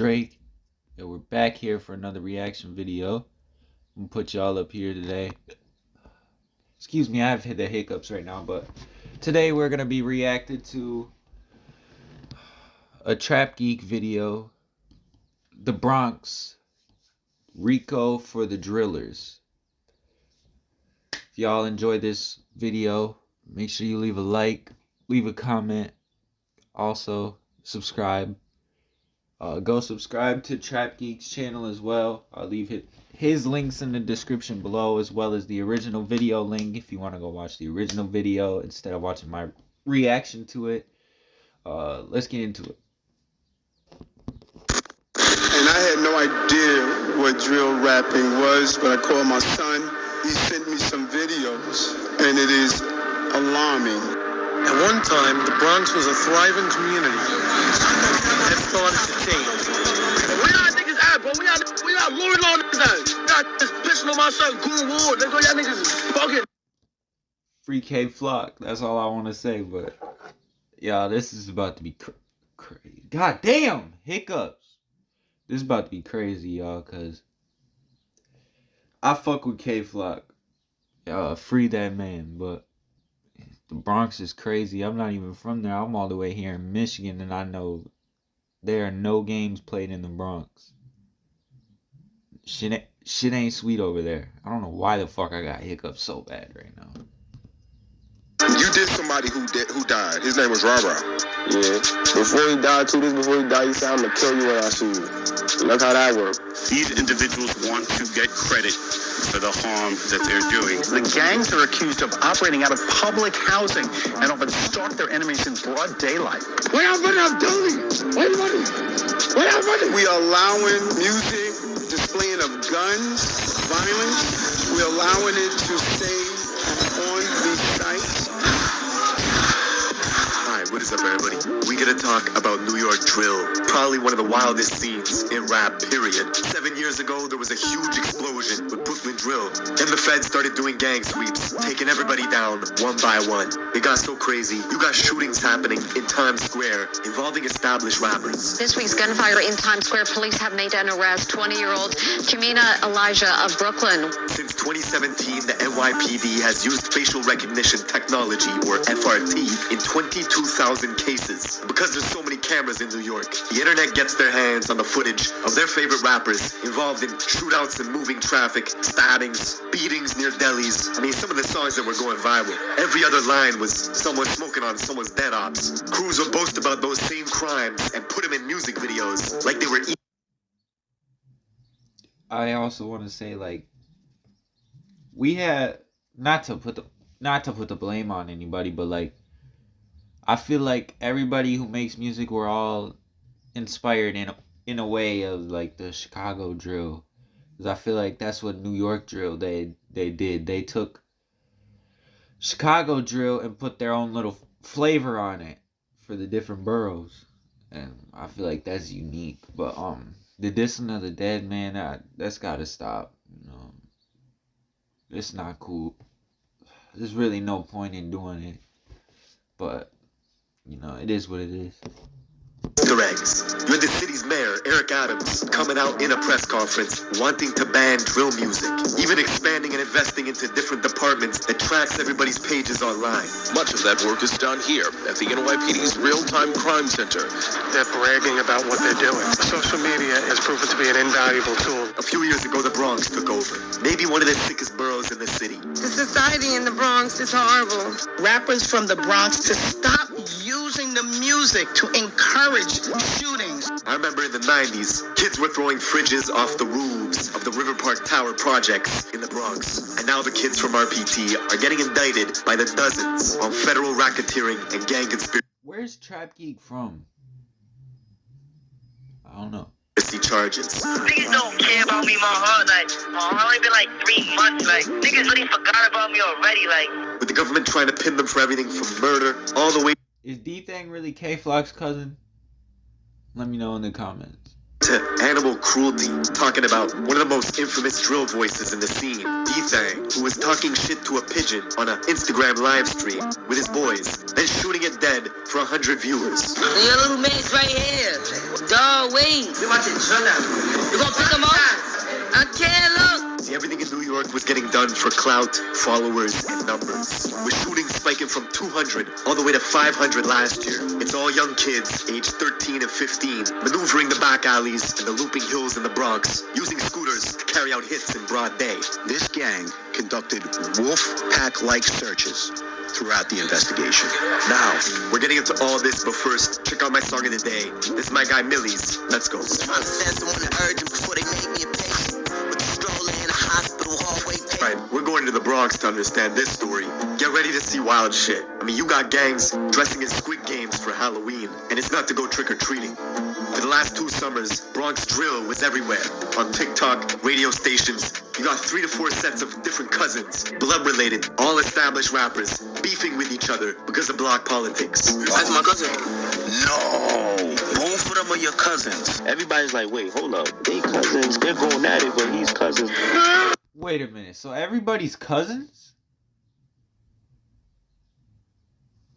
Drake, and we're back here for another reaction video. I'm gonna put y'all up here today. Excuse me, I have the hiccups right now, but today we're gonna be reacting to a Trap Geek video, the Bronx, Rico for the Drillers. If y'all enjoy this video, make sure you leave a like, leave a comment, also subscribe. Go subscribe to Trap Geek's channel as well. I'll leave his links in the description below, as well as the original video link if you want to go watch the original video instead of watching my reaction to it. Let's get into it. And I had no idea what drill rapping was, but I called my son. He sent me some videos, and it is alarming. At one time, the Bronx was a thriving community. That started to change. Where y'all niggas at, bro? We got luring on this ass. Y'all just pissing on my son, Goon Ward. Nigga, y'all niggas is fucking. Free K Flock. That's all I want to say, but yeah, this is about to be crazy. God damn, hiccups. This is about to be crazy, y'all, cause I fuck with K Flock. Free that man, but the Bronx is crazy. I'm not even from there. I'm all the way here in Michigan, and I know there are no games played in the Bronx. Shit ain't sweet over there. I don't know why the fuck I got hiccups so bad right now. You did somebody who died. His name was Rara. Yeah. Before he died, 2 days before he died, he said, I'm gonna kill you when I see you. Look how that worked. These individuals want to get credit for the harm that they're doing. The gangs are accused of operating out of public housing and often stalk their enemies in broad daylight. Where y'all running up, Dooley? Where you running? Where y'all running? We are allowing music, displaying of guns, violence. We're allowing it to stay on these sites. Hi, what is up, everybody? We gotta talk about New York drill. Probably one of the wildest scenes in rap, period. 7 years ago, there was a huge explosion with Brooklyn drill. Then the feds started doing gang sweeps, taking everybody down one by one. It got so crazy. You got shootings happening in Times Square involving established rappers. This week's gunfire in Times Square, police have made an arrest. 20-year-old Kimina Elijah of Brooklyn. Since 2017, the NYPD has used facial recognition technology, or FRT, in 22,000 cases. Because there's so many cameras in New York, the internet gets their hands on the footage of their favorite rappers involved in shootouts and moving traffic, stabbings, beatings near delis. I mean, some of the songs that were going viral. Every other line was someone smoking on someone's dead ops. Crews would boast about those same crimes and put them in music videos like they were I also want to say, like, we had not to put the blame on anybody, but like, I feel like everybody who makes music, we're all inspired in a way of like the Chicago drill, because I feel like that's what New York drill they did. They took Chicago drill and put their own little flavor on it for the different boroughs, and I feel like that's unique. But the dissing of the dead man, that's gotta stop. You know, it's not cool. There's really no point in doing it, but you know, it is what it is. Easter eggs. You're the city's mayor, Eric Adams, coming out in a press conference wanting to ban drill music, even expanding and investing into different departments that tracks everybody's pages online. Much of that work is done here at the NYPD's Real-Time Crime Center. They're bragging about what they're doing. Social media has proven to be an invaluable tool. A few years ago, the Bronx took over. Maybe one of the sickest boroughs in the city. The society in the Bronx is horrible. Rappers from the Bronx to stop using the music to encourage shootings. I remember in the 90s, kids were throwing fridges off the roofs of the River Park Tower projects in the Bronx. And now the kids from RPT are getting indicted by the dozens on federal racketeering and gang conspiracy. Where's Trap Geek from? I don't know. Charges. Niggas don't care about me, my heart. Like, it's only been like 3 months. Like, niggas really forgot about me already. Like, with the government trying to pin them for everything from murder all the way. Is D-Thang really K-Flock's cousin? Let me know in the comments. to animal cruelty, talking about one of the most infamous drill voices in the scene, D-Thang, who was talking shit to a pigeon on an Instagram live stream with his boys, then shooting it dead for 100 viewers. Your little man's right here. Dog, wait. You want to turn out? You gonna pick him up? I can't look. See, everything in New York was getting done for clout, followers, and numbers. With shootings spiking from 200 all the way to 500 last year. It's all young kids, aged 13 and 15, maneuvering the back alleys and the looping hills in the Bronx, using scooters to carry out hits in broad day. This gang conducted wolf pack-like searches throughout the investigation. Now, we're getting into all this, but first, check out my song of the day. This is my guy Millie's. Let's go. Trying to send someone to urgent before they made me a patient. With the stroller in a hospital hallway. Alright, we're going to the Bronx to understand this story. Get ready to see wild shit. I mean, you got gangs dressing as Squid Games for Halloween, and it's not to go trick-or-treating. For the last 2 summers, Bronx drill was everywhere. On TikTok, radio stations, you got 3 to 4 sets of different cousins, blood-related, all established rappers, beefing with each other because of block politics. That's my cousin. No, both of them are your cousins. Everybody's like, wait, hold up. They cousins, they're going at it, but he's cousins. Wait a minute, so everybody's cousins?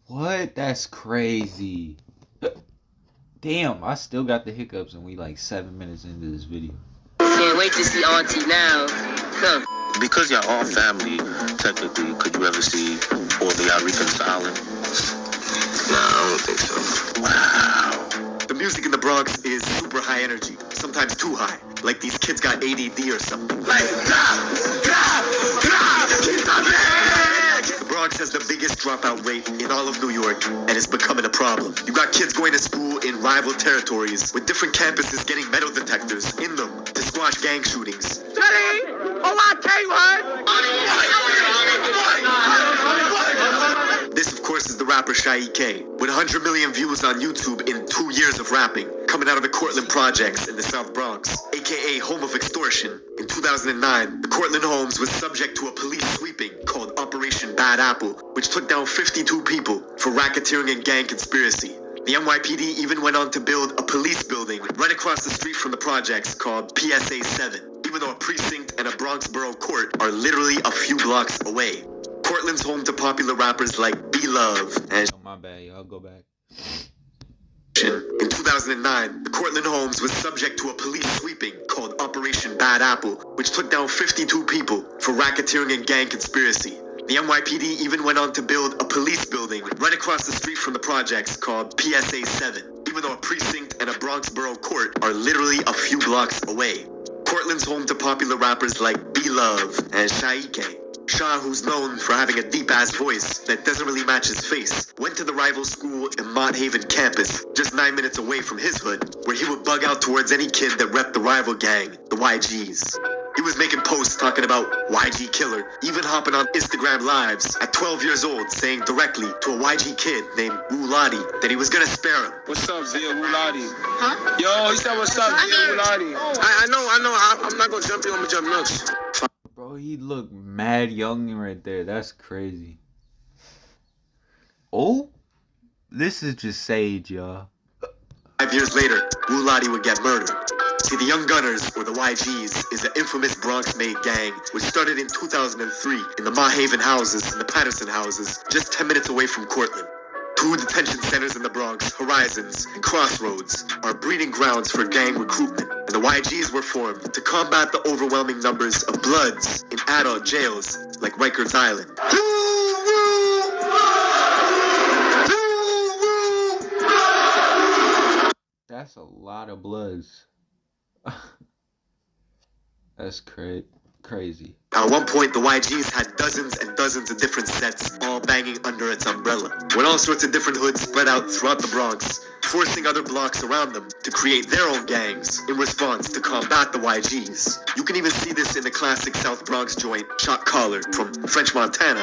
What? That's crazy. Damn, I still got the hiccups and we like 7 minutes into this video. Can't wait to see Auntie now. Huh. Because y'all all family, technically, could you ever see all of y'all reconciling? Nah, I don't think so. Wow. The music in the Bronx is super high energy, sometimes too high. Like these kids got ADD or something. The Bronx has the biggest dropout rate in all of New York, and it's becoming a problem. You got kids going to school in rival territories, with different campuses getting metal detectors in them to squash gang shootings. This, of course, is the rapper Shaike, with 100 million views on YouTube in 2 years of rapping, coming out of the Cortlandt Projects in the South Bronx, aka home of extortion. In 2009, the Cortlandt homes was subject to a police sweeping called Operation Bad Apple, which took down 52 people for racketeering and gang conspiracy. The NYPD even went on to build a police building right across the street from the projects called PSA 7, even though a precinct and a Bronx borough court are literally a few blocks away. Cortland's home to popular rappers like B-Love and... Oh, my bad, y'all. Go back. In 2009, the Cortlandt homes was subject to a police sweeping called Operation Bad Apple, which took down 52 people for racketeering and gang conspiracy. The NYPD even went on to build a police building right across the street from the projects called PSA 7, even though a precinct and a Bronx borough court are literally a few blocks away. Cortland's home to popular rappers like B-Love and Shaike. Shah, who's known for having a deep-ass voice that doesn't really match his face, went to the rival school in Mott Haven campus, just 9 minutes away from his hood, where he would bug out towards any kid that repped the rival gang, the YGs. He was making posts talking about YG killer, even hopping on Instagram lives at 12 years old, saying directly to a YG kid named Wulati that he was gonna spare him. What's up, Zia Wulati? Huh? Yo, he said what's up, Zia Wulati? I know. I'm not gonna jump you, I'm gonna jump nuts. Bro, he looked mad young right there. That's crazy. Oh, this is just sage, y'all. 5 years later, Wulati would get murdered. See, the Young Gunners, or the YGs, is an infamous Bronx-made gang which started in 2003 in the Mott Haven houses and the Patterson houses, just 10 minutes away from Cortlandt. 2 detention centers in the Bronx, Horizons and Crossroads, are breeding grounds for gang recruitment, and the YGs were formed to combat the overwhelming numbers of Bloods in adult jails like Rikers Island. That's a lot of Bloods. That's crazy. At one point, the YGs had dozens and dozens of different sets, all banging under its umbrella, with all sorts of different hoods spread out throughout the Bronx, forcing other blocks around them to create their own gangs in response to combat the YGs. You can even see this in the classic South Bronx joint, Shot Caller, from French Montana.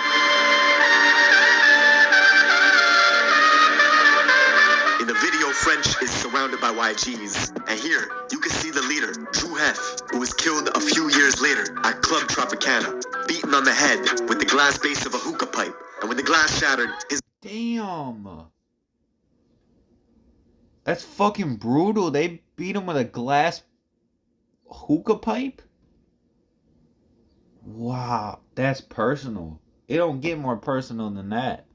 In the video, French is surrounded by YGs, and here, you can see the leader, True Hef, who was killed a few years later at Club Tropicana, beaten on the head with the glass base of a hookah pipe, and when the glass shattered, his... Damn! That's fucking brutal. They beat him with a glass hookah pipe? Wow, that's personal. It don't get more personal than that.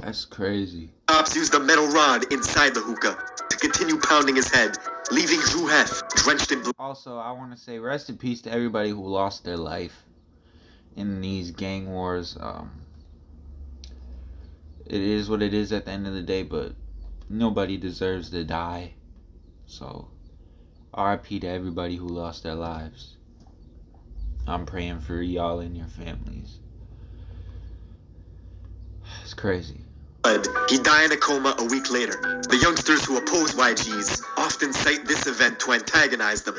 That's crazy. Cops used a metal rod inside the hookah to continue pounding his head, leaving Drew Heft drenched in blood. Also, I want to say rest in peace to everybody who lost their life in these gang wars. It is what it is at the end of the day, but nobody deserves to die. So, RIP to everybody who lost their lives. I'm praying for y'all and your families. It's crazy. He died in a coma a week later. The youngsters who oppose YGs often cite this event to antagonize them.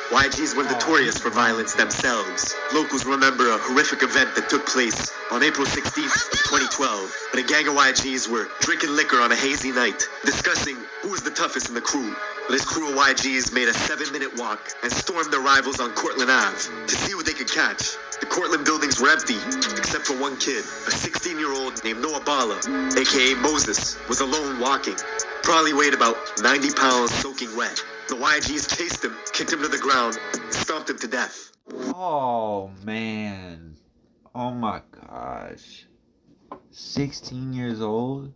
YGs were notorious for violence themselves. Locals remember a horrific event that took place on April 16th of 2012, when a gang of YGs were drinking liquor on a hazy night, discussing who was the toughest in the crew. This crew of YGs made a 7-minute walk and stormed their rivals on Cortlandt Ave to see what they could catch. The Cortlandt buildings were empty, except for one kid. A 16-year-old named Noah Bala, aka Moses, was alone walking. Probably weighed about 90 pounds soaking wet. The YGs chased him, kicked him to the ground, and stomped him to death. Oh, man. Oh, my gosh. 16 years old?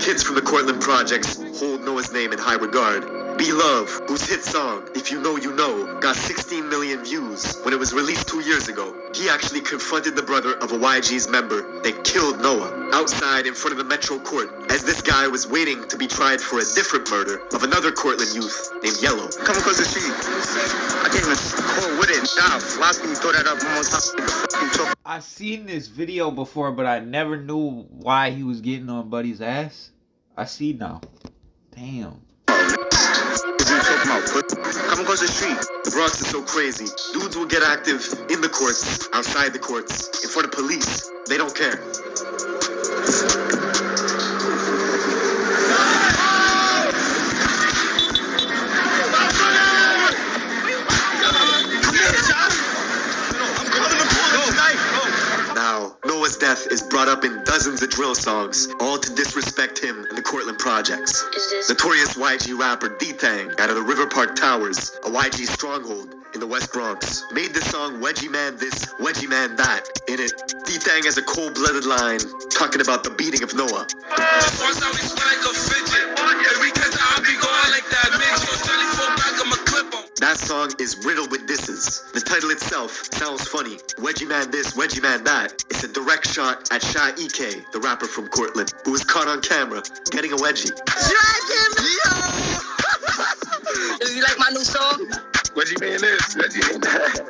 Kids from the Cortlandt projects hold Noah's name in high regard. Be Love, whose hit song, If You Know, You Know, got 16 million views when it was released 2 years ago. He actually confronted the brother of a YG's member that killed Noah outside in front of the Metro Court, as this guy was waiting to be tried for a different murder of another Cortlandt youth named Yellow. Come across the street. I can't even call with it. Stop. Why can you throw that up one time? I seen this video before, but I never knew why he was getting on Buddy's ass. I see now. Damn. Come across the street. The Bronx is so crazy. Dudes will get active in the courts, outside the courts, in front of police. They don't care. Now, Noah's death is brought up in dozens of drill songs, all to disrespect him and the Cortlandt projects. Notorious YG rapper D-Thang out of the River Park Towers, a YG stronghold in the West Bronx, made this song Wedgie Man This, Wedgie Man That. In it, D-Thang has a cold-blooded line talking about the beating of Noah. Just once I was like a fidget. Every time I be going like that, bitch. So 24 back of my clip on. That song is riddled with disses. The title itself sounds funny. Wedgie Man This, Wedgie Man That. It's a direct shot at Shy EK, the rapper from Cortlandt, who was caught on camera getting a wedgie. You like my new song? Wedgie Man This, Wedgie Man That.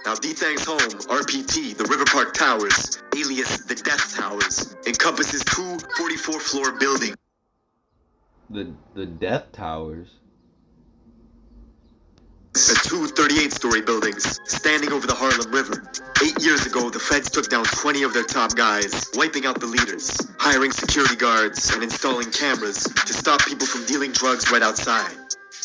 Now D-Thang's home, RPT, the River Park Towers, alias the Death Towers, encompasses two 44-floor buildings. The Death Towers? The two 38-story buildings, standing over the Harlem River. 8 years ago, the feds took down 20 of their top guys, wiping out the leaders, hiring security guards, and installing cameras to stop people from dealing drugs right outside.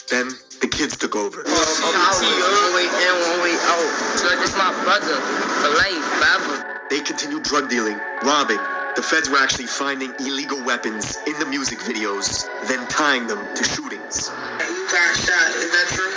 Then, the kids took over. One way in, one way out. So this my brother for life, forever. They continued drug dealing, robbing. The feds were actually finding illegal weapons in the music videos, then tying them to shootings. You got shot, is that true?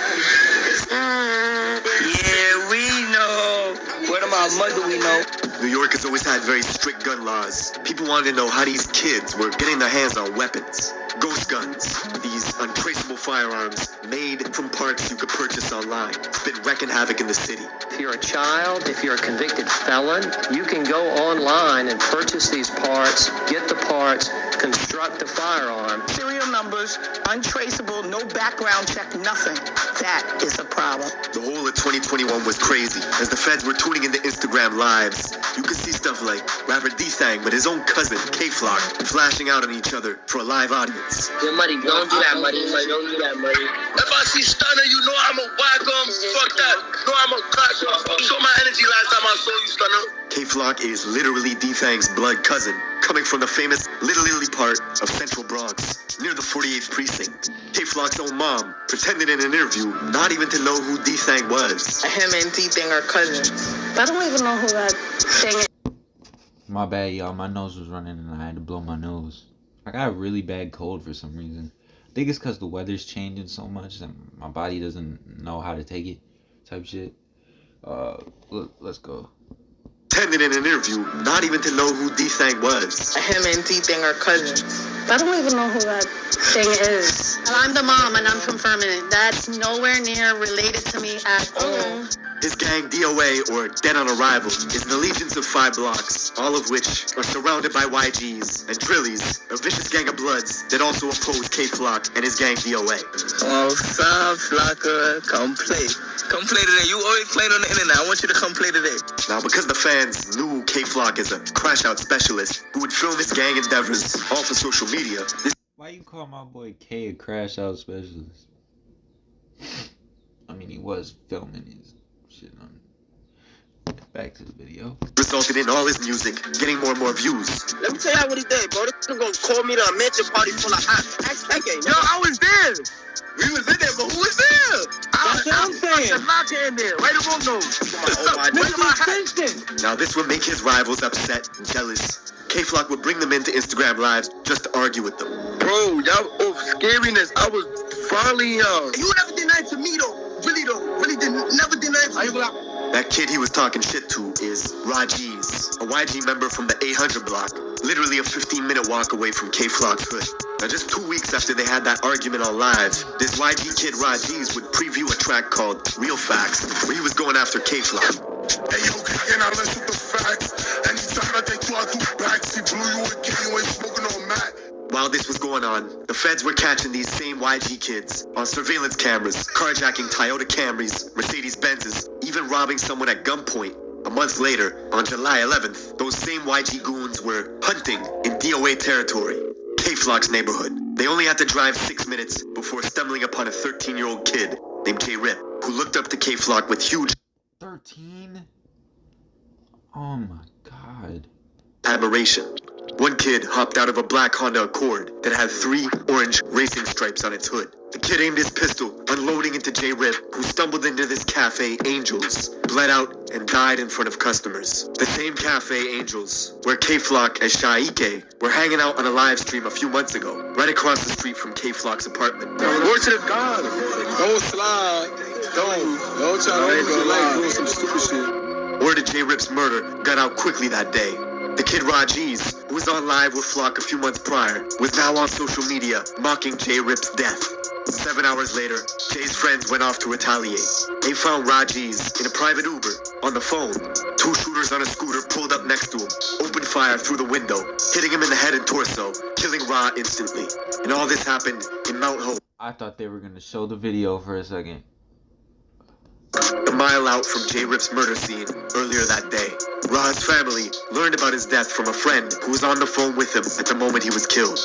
Yeah, we know. What about mother we know? New York has always had very strict gun laws. People wanted to know how these kids were getting their hands on weapons. Ghost guns, these untraceable firearms made from parts you could purchase online. It's been wrecking havoc in the city. If you're a child, if you're a convicted felon, you can go online and purchase these parts, get the parts, construct a firearm. Serial numbers, untraceable, no background check, nothing. That is a problem. The whole of 2021 was crazy. As the feds were tuning into Instagram lives, you could see stuff like rapper D-Thang with his own cousin, K-Flock, flashing out on each other for a live audience. Your money, don't do that money. Don't do that money. If I see Stunner, you know I'm a whack 'em. Fuck that. No, I'm a crack. Show my energy last time I saw you, Stunner. K-Flock is literally D-Thang's blood cousin, coming from the famous Little Italy part of Central Bronx, near the 48th precinct. K-Flock's own mom pretended in an interview not even to know who D-Thang was. Him and D-Thang are cousins. I don't even know who that thing is. My bad, y'all. My nose was running and I had to blow my nose. I got a really bad cold for some reason. I think it's because the weather's changing so much that my body doesn't know how to take it, type shit. Let's go. Pretended in an interview not even to know who D-Thang was. Him and D-Thang are cousins. I don't even know who that thing is. I'm the mom and I'm confirming it. That's nowhere near related to me at all. His gang, DOA, or Dead on Arrival, is an allegiance of 5 blocks, all of which are surrounded by YGs and Drillies, a vicious gang of bloods that also oppose K-Flock and his gang, DOA. Oh, stop, Flocker. Come play. Come play today. You always playing on the internet. I want you to come play today. Now, because the fans knew K-Flock as a crash-out specialist who would film his gang endeavors all for social media, Why you call my boy K a crash-out specialist? I mean, he was filming his shit on. Back to the video. Resulted in all his music getting more and more views. Let me tell y'all what he did, bro. This nigga gonna call me to a mansion party full of hot. Yo, I was there. We was in there, but who was there? That's what I'm saying. I locked in there. Right the wrong nose. Now this would make his rivals upset and jealous. K-Flock would bring them into Instagram lives just to argue with them. Bro, y'all scariness. I was finally young. You never did nothing to me though. Really never did nothing to me. That kid he was talking shit to is Rajiz, a YG member from the 800 block, literally a 15-minute walk away from K-Flock's hood. Now just 2 weeks after they had that argument on live, this YG kid Rajiz would preview a track called Real Facts, where he was going after K-Flock. Hey yo, can I let you the facts? Anytime I take you out through backs, he blew you again, you ain't smoking on Matt. While this was going on, the feds were catching these same YG kids on surveillance cameras, carjacking Toyota Camrys, Mercedes-Benzes, even robbing someone at gunpoint. A month later, on July 11th, those same YG goons were hunting in DOA territory, K-Flock's neighborhood. They only had to drive 6 minutes before stumbling upon a 13-year-old kid named J-Rip, who looked up to K-Flock with huge 13? Oh my god. admiration. One kid hopped out of a black Honda Accord that had 3 orange racing stripes on its hood. The kid aimed his pistol, unloading into J-Rip, who stumbled into this cafe, Angels, bled out, and died in front of customers. The same cafe, Angels, where K-Flock and Shaike were hanging out on a live stream a few months ago, right across the street from K-Flock's apartment. Word to the God. Don't slide. Don't try to go like doing some stupid shit. Word of J-Rip's murder got out quickly that day. The kid Rajiz, who was on live with Flock a few months prior, was now on social media mocking J-Rip's death. 7 hours later, Jay's friends went off to retaliate. They found Rajiz in a private Uber on the phone. 2 shooters on a scooter pulled up next to him, opened fire through the window, hitting him in the head and torso, killing Ra instantly. And all this happened in Mount Hope. I thought they were gonna show the video for a second. A mile out from J-Rip's murder scene earlier that day. Ra's family learned about his death from a friend who was on the phone with him at the moment he was killed.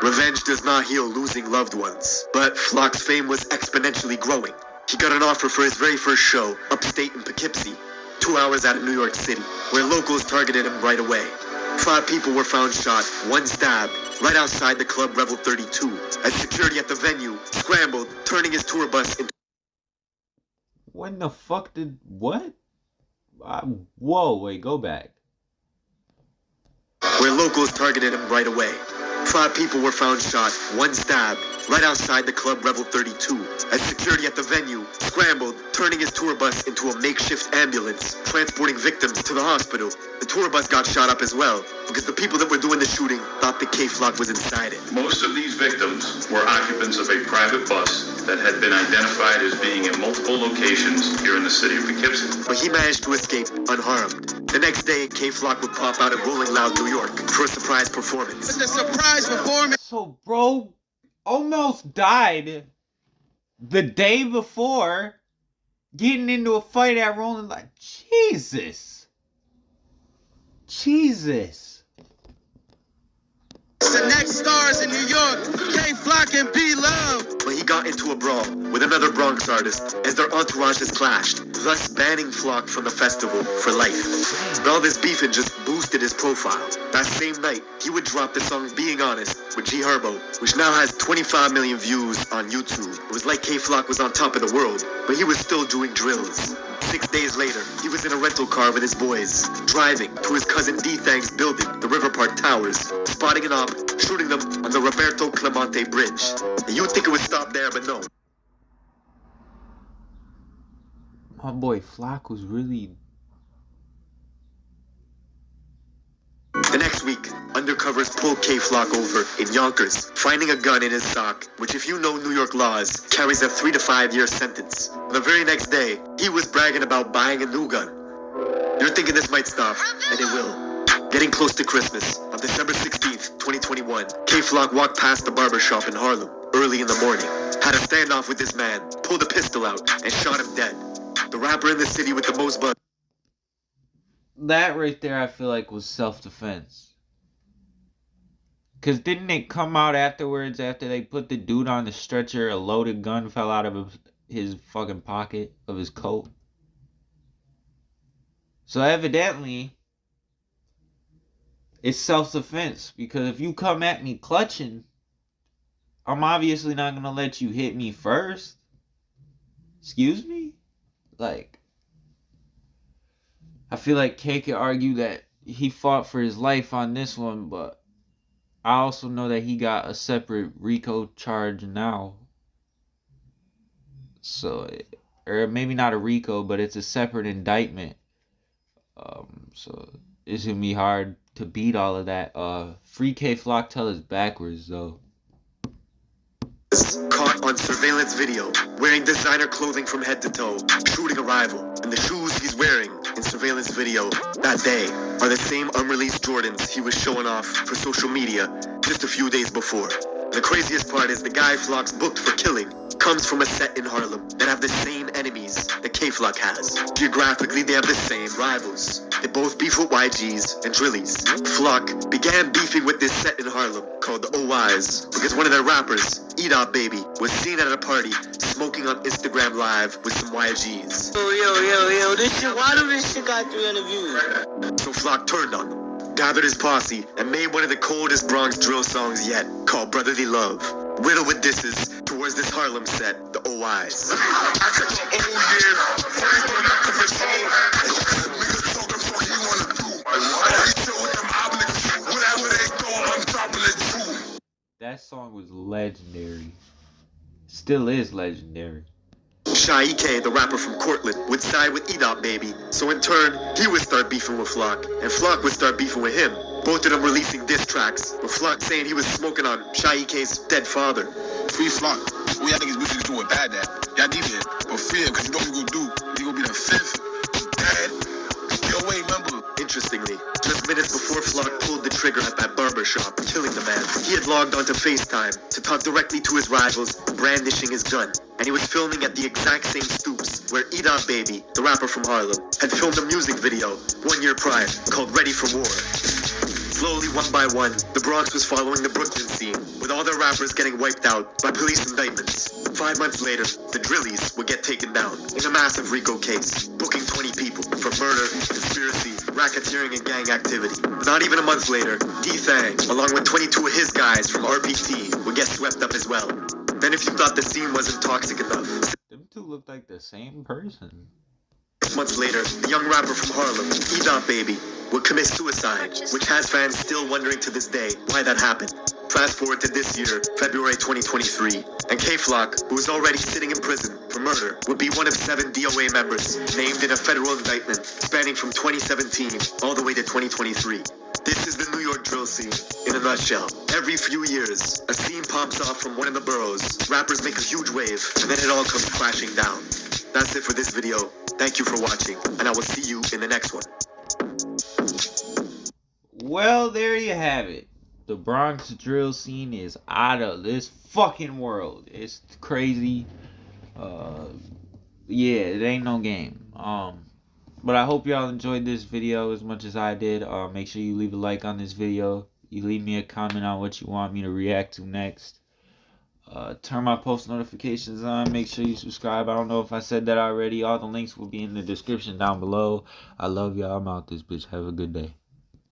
Revenge does not heal losing loved ones, but Flock's fame was exponentially growing. He got an offer for his very first show, upstate in Poughkeepsie, 2 hours out of New York City, where locals targeted him right away. 5 people were found shot, 1 stabbed, right outside the club Revel 32, as security at the venue scrambled, turning his tour bus into... When the fuck did... what? Whoa, wait, go back. Where locals targeted him right away. 5 people were found shot, 1 stabbed, right outside the club Revel 32, as security at the venue scrambled, turning his tour bus into a makeshift ambulance, transporting victims to the hospital. The tour bus got shot up as well, because the people that were doing the shooting thought the K-Flock was inside it. Most of these victims were occupants of a private bus that had been identified as being in multiple locations here in the city of Poughkeepsie. But he managed to escape unharmed. The next day, K-Flock would pop out at Rolling Loud, New York for a surprise performance. It's a surprise performance. So, bro almost died the day before getting into a fight at Rolling Loud. Jesus. It's the next stars in New York, K-Flock and B-Love. But he got into a brawl with another Bronx artist as their entourages clashed, thus banning Flock from the festival for life. But all this beefing just boosted his profile. That same night, he would drop the song Being Honest with G Herbo, which now has 25 million views on YouTube. It was like K-Flock was on top of the world, but he was still doing drills. 6 days later, he was in a rental car with his boys, driving to his cousin D-Thang's building, the River Park Towers, spotting an op, shooting them on the Roberto Clemente Bridge. And you'd think it would stop there, but no. My boy Flock was really... The next week, undercovers pulled K-Flock over in Yonkers, finding a gun in his sock, which if you know New York laws, carries a 3 to 5 year sentence. The very next day, he was bragging about buying a new gun. You're thinking this might stop, and it will. Getting close to Christmas, on December 16th, 2021, K-Flock walked past the barbershop in Harlem, early in the morning, had a standoff with this man, pulled a pistol out, and shot him dead. The rapper in the city with the most buzz. That right there, I feel like, was self-defense. Because didn't it come out afterwards, after they put the dude on the stretcher, a loaded gun fell out of his fucking pocket of his coat? So evidently, it's self-defense. Because if you come at me clutching, I'm obviously not going to let you hit me first. Excuse me? Like... I feel like K could argue that he fought for his life on this one, but I also know that he got a separate Rico charge now. So, or maybe not a Rico, but it's a separate indictment. So it's gonna be hard to beat all of that. Free K-Flock tell us backwards though. Caught on surveillance video, wearing designer clothing from head to toe, shooting a rival, and the shoes he's wearing in surveillance video that day are the same unreleased Jordans he was showing off for social media just a few days before. The craziest part is the guy Flock's booked for killing comes from a set in Harlem that have the same enemies that K-Flock has. Geographically, they have the same rivals. They both beef with YGs and Drillies. Flock began beefing with this set in Harlem called the OYs because one of their rappers, Edop Baby, was seen at a party smoking on Instagram Live with some YGs. Yo, this shit, why do this shit got 300 views? So Flock turned on them, gathered his posse, and made one of the coldest Bronx drill songs yet, called Brotherly Love. Riddled with disses towards this Harlem set, the OYs. That song was legendary. Still is legendary. Shy K, the rapper from Cortland, would side with Edop Baby, so in turn, he would start beefing with Flock, and Flock would start beefing with him. Both of them releasing diss tracks, with Flock saying he was smoking on Shy K's dead father. Free Flock. We y'all niggas bitches doing bad that. Y'all need it. But free him, because you know what you gonna do. You gonna be the fifth dad. Yo, wait, remember. Interestingly, just minutes before Flock pulled the trigger at that barbershop, killing the man, he had logged onto FaceTime to talk directly to his rivals, brandishing his gun. And he was filming at the exact same stoops where Edop Baby, the rapper from Harlem, had filmed a music video 1 year prior called Ready for War. Slowly, one by one, the Bronx was following the Brooklyn scene, with all their rappers getting wiped out by police indictments. 5 months later, the Drillies would get taken down in a massive Rico case, booking 20 people for murder, conspiracy, racketeering, and gang activity. Not even a month later, D-Thang, along with 22 of his guys from RPT, would get swept up as well. Then if you thought the scene wasn't toxic enough... Them two look like the same person. 6 months later, the young rapper from Harlem, Edop Baby, would commit suicide, which has fans still wondering to this day why that happened. Fast forward to this year, February 2023, and K-Flock, who was already sitting in prison for murder, would be one of 7 DOA members named in a federal indictment spanning from 2017 all the way to 2023. This is the New York drill scene in a nutshell. Every few years, a scene pops off from one of the boroughs, rappers make a huge wave, and then it all comes crashing down. That's it for this video. Thank you for watching, and I will see you in the next one. Well, there you have it. The Bronx drill scene is out of this fucking world. It's crazy. Yeah, it ain't no game. But I hope y'all enjoyed this video as much as I did. Make sure you leave a like on this video. You leave me a comment on what you want me to react to next. Turn my post notifications on. Make sure you subscribe. I don't know if I said that already. All the links will be in the description down below. I love y'all. I'm out this bitch. Have a good day.